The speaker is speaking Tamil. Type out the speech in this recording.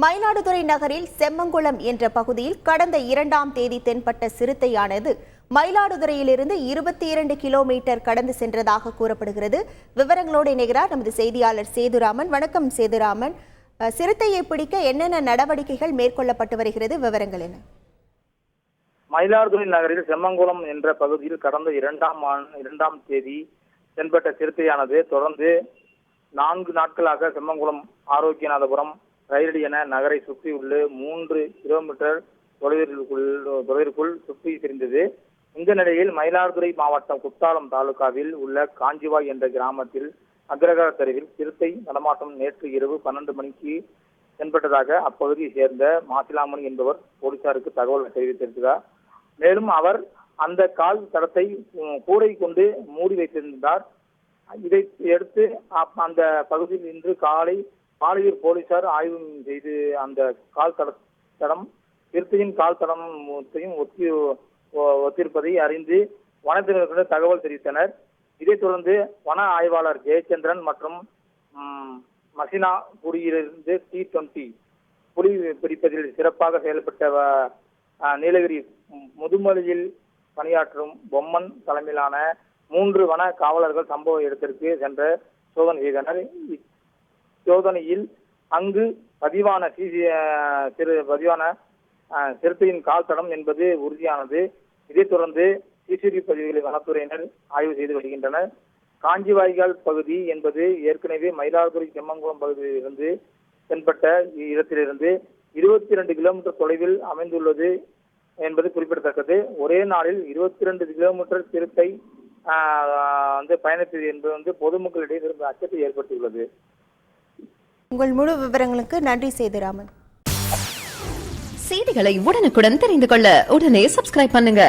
மயிலாடுதுறை நகரில் செம்மங்குளம் என்ற பகுதியில் கடந்த 2ஆம் தேதி தென்பட்ட சிறுத்தையானது மயிலாடுதுறையிலிருந்து 22 கிலோமீட்டர் கடந்து சென்றதாக கூறப்படுகிறது. விவரங்களோடு இணைகிறார் நமது செய்தியாளர் சேதுராமன். வணக்கம் சேதுராமன். சிறுத்தையை பிடிக்க என்னென்ன நடவடிக்கைகள் மேற்கொள்ளப்பட்டு வருகிறது, விவரங்கள் என்ன? மயிலாடுதுறை நகரில் செம்மங்குளம் என்ற பகுதியில் கடந்த 2ஆம் தேதி தென்பட்ட சிறுத்தையானது தொடர்ந்து 4 நாட்களாக செம்மங்குளம் ஆரோக்கியநாதபுரம் ரயிலடி என நகரை சுற்றி உள்ள 3 கிலோமீட்டர் தொலைவிற்குள் சுற்றி திரிந்தது. இந்த நிலையில் மயிலாடுதுறை மாவட்டம் குத்தாலம் தாலுகாவில் உள்ள காஞ்சிவாய் என்ற கிராமத்தில் அக்ரகார தெருவில் சிறுத்தை நடமாட்டம் நேற்று இரவு 12 மணிக்கு தென்பட்டதாக அப்பகுதியை சேர்ந்த மாசிலாமணி என்பவர் போலீசாருக்கு தகவல் தெரிவித்திருக்கிறார். மேலும் அவர் அந்த கால் தடத்தை கூடை கொண்டு மூடி வைத்திருந்தார். இதை அடுத்து அந்த பகுதியில் இன்று காலை பாலையூர் போலீசார் ஆய்வு செய்து அந்த கால் தடம் சிறுத்தையின் கால் தடத்தையும் ஒத்திருப்பதை அறிந்து வனத்தினர்களுக்கு தகவல் தெரிவித்தனர். இதைத் தொடர்ந்து வன ஆய்வாளர் ஜெயச்சந்திரன் மற்றும் மசினா குடியிலிருந்து T20 புலி பிடிப்பதில் சிறப்பாக செயல்பட்ட நீலகிரி முதுமலையில் பணியாற்றும் பொம்மன் தலைமையிலான 3 வன காவலர்கள் சம்பவ இடத்திற்கு சென்ற சோதனை செய்தனர். சோதனையில் அங்கு பதிவான சிறுத்தையின் கால் தடம் என்பது உறுதியானது. இதைத் தொடர்ந்து சிசிடிவி பதிவுகளை வனத்துறையினர் ஆய்வு செய்து வருகின்றனர். காஞ்சிவாய்கால் பகுதி என்பது ஏற்கனவே மயிலாடுதுறை செம்மங்குளம் பகுதியிலிருந்து தென்பட்ட இடத்திலிருந்து 22 கிலோமீட்டர் தொலைவில் அமைந்துள்ளது என்பது குறிப்பிடத்தக்கது. ஒரே நாளில் 22 கிலோமீட்டர் சிறுத்தை பயணித்தது என்பது பொதுமக்களிடையே அச்சத்தை ஏற்படுத்தியுள்ளது. உங்கள் முழு விவரங்களுக்கு நன்றி சேதுராமன். செய்திகளை உடனுக்குடன் தெரிந்து கொள்ள உடனே சப்ஸ்கிரைப் பண்ணுங்க.